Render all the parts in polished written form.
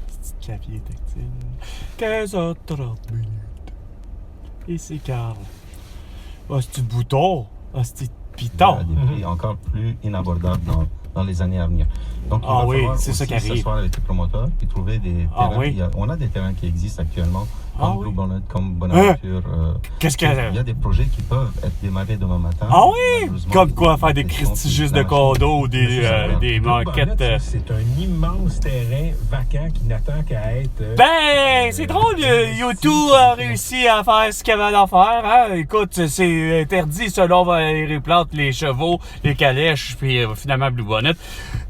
Petit clavier tactile. 15h30 minutes. Ici, Carl. Ah, c'est-tu bouton? Ah, c'est piton. Des prix encore plus inabordables dans les années à venir. Donc, il va falloir c'est ça qui arrive. s'asseoir avec les promoteurs et trouver des terrains. Oui. On a des terrains qui existent actuellement, comme Blue Bonnet, comme Bonaventure. Qu'est-ce que... Il y a des projets qui peuvent être démarrés demain matin. Ah oui! Comme quoi, faire des prestigieux de condos, des banquettes. C'est un immense terrain vacant qui n'attend qu'à être... C'est drôle, YouTube a réussi à faire ce qu'il avait à faire. Hein? Écoute, c'est interdit selon Valérie Plante, les chevaux, les calèches, puis finalement Blue Bonnet.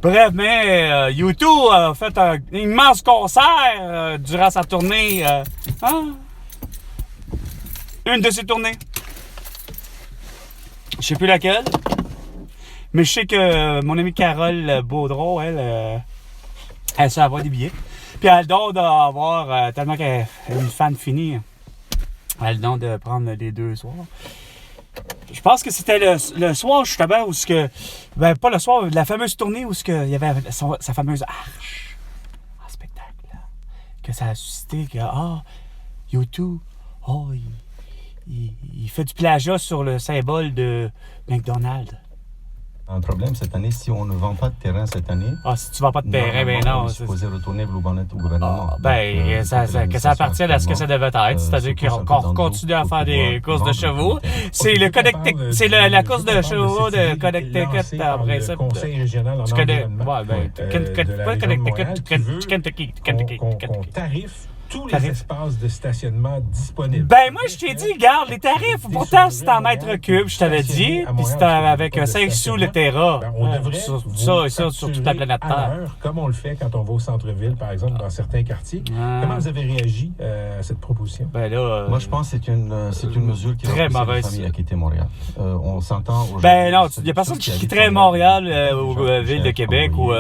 Bref, mais YouTube a fait un immense concert durant sa tournée. Une de ses tournées. Je sais plus laquelle. Mais je sais que mon amie Carole Baudron, elle sait avoir des billets. Puis elle a le don d'avoir, tellement qu'elle est une fan finie, elle a le don de prendre les 2 soirs. Je pense que c'était le soir justement où ce que... pas le soir, la fameuse tournée où ce que il y avait sa fameuse arche en spectacle. Là, que ça a suscité que, YouTube, il fait du plagiat sur le symbole de McDonald's. Un problème cette année, si on ne vend pas de terrain cette année... si tu vends pas de terrain, non. On est supposé retourner Blue Bonnet au gouvernement. Que ça appartienne à ce que ça devait être. C'est-à-dire qu'on continue à faire des courses de chevaux. C'est le la course de chevaux de Connecticut après ça. Conseil régional en Tu connais? Kentucky. Qu'on tarife tous les espaces de stationnement disponibles. Moi, je t'ai dit, regarde, les tarifs, pourtant, c'est en mètres cubes, je t'avais dit, puis c'était avec 5 sous le terra. On devrait sur toute la planète Terre. Comme on le fait quand on va au centre-ville, par exemple, dans certains quartiers. Comment vous avez réagi à cette proposition? Moi, je pense que c'est une mesure qui très va pousser les mauvaise. familles à quitter Montréal. On s'entend aujourd'hui. Non, il n'y a personne qui quitterait Montréal ou Ville de Québec ou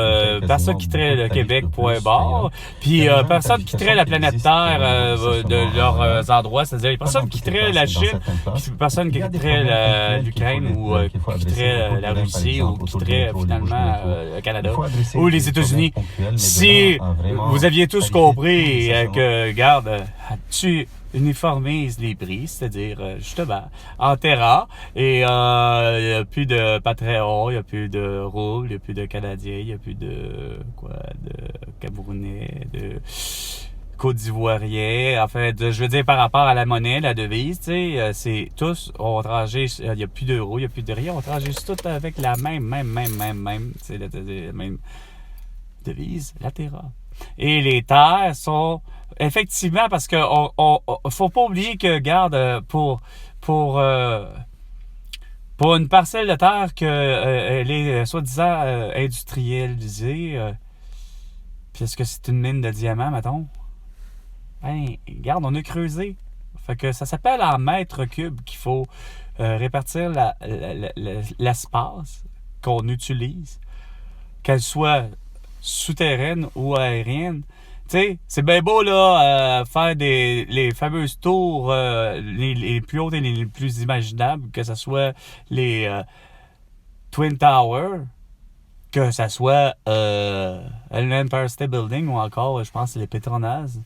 personne qui quitterait le Québec, point barre. Puis personne qui quitterait la planète Terre de leurs endroits, c'est-à-dire personne qui quitterait la Chine, puis personne qui quitterait l'Ukraine ou qui quitterait la Russie ou qui quitterait finalement le Canada ou les États-Unis. Si vous aviez tous compris que, regarde, tu uniformise les prix, c'est-à-dire justement en terrain, et il n'y a plus de Patreon, il n'y a plus de Rouble, il n'y a plus de Canadiens, il n'y a plus de Camerounais, de Côte d'Ivoirien, je veux dire par rapport à la monnaie, la devise, tu sais, c'est tous, on transige, il n'y a plus d'euros, il n'y a plus de rien, on transige tout avec la même, c'est la même devise, la terra. Et les terres sont, effectivement, parce que faut pas oublier que, regarde, pour une parcelle de terre que elle est soi-disant industrialisée, puisque c'est une mine de diamants, mettons, regarde, on a creusé. Fait que ça s'appelle en mètres cubes qu'il faut répartir l'espace qu'on utilise, qu'elle soit souterraine ou aérienne. Tu sais, c'est bien beau là faire les fameuses tours les plus hautes et les plus imaginables, que ce soit les Twin Towers, que ce soit l'Empire State Building ou encore, je pense, les Petronas,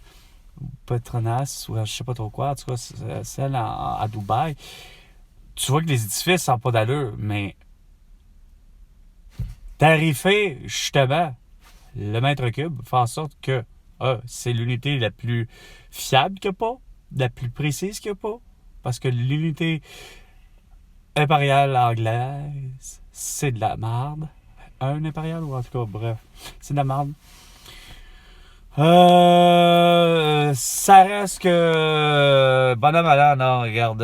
ou je sais pas trop quoi, en tout cas, celle à Dubaï. Tu vois que les édifices n'ont pas d'allure, mais tarifer, justement, le mètre cube, fait en sorte que c'est l'unité la plus fiable qu'il n'y a pas, la plus précise qu'il n'y a pas, parce que l'unité impériale anglaise, c'est de la merde. Un impérial, ou en tout cas, bref, c'est de la merde. Ça reste que bonhomme à l'heure, non, regarde,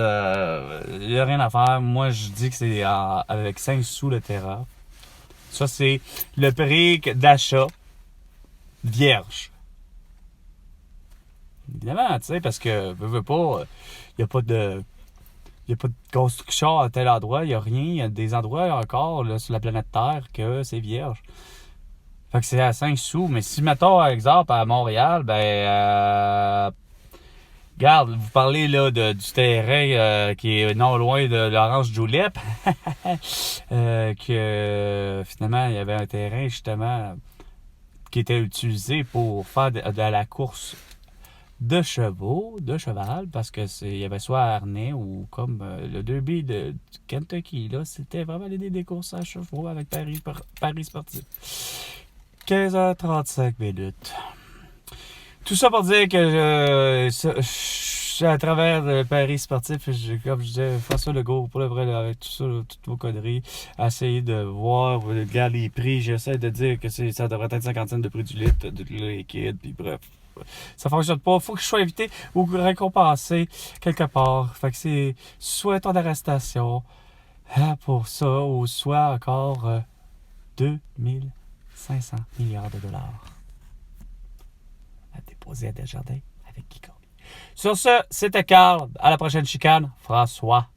il n'y a rien à faire. Moi, je dis que c'est avec 5 sous le terrain. Ça, c'est le prix d'achat vierge. Évidemment, tu sais, parce que, veux pas, il n'y a pas de construction à tel endroit, il n'y a rien. Il y a des endroits encore là, sur la planète Terre que c'est vierge. Fait que c'est à 5 sous. Mais si, mettons, par exemple, à Montréal, regarde, vous parlez là du terrain qui est non loin de l'Orange Julep, que finalement, il y avait un terrain, justement, qui était utilisé pour faire de la course de cheval, parce que il y avait soit harnais ou comme le derby de Kentucky, là, c'était vraiment des courses à chevaux avec Paris sportif. 15h35 minutes. Tout ça pour dire que à travers le Paris sportif, comme je disais, François Legault, pour le vrai, là, avec tout ça, là, toutes vos conneries, essayer de voir, regarde les prix, j'essaie de dire que ça devrait être 50 cents de prix du litre, de liquide, puis bref. Ça fonctionne pas. Faut que je sois invité ou récompensé quelque part. Fait que c'est soit un temps d'arrestation pour ça, ou soit encore 2500 milliards de dollars à déposer à Desjardins avec Guy Cormier. Sur ce, c'était Carl. À la prochaine chicane. François.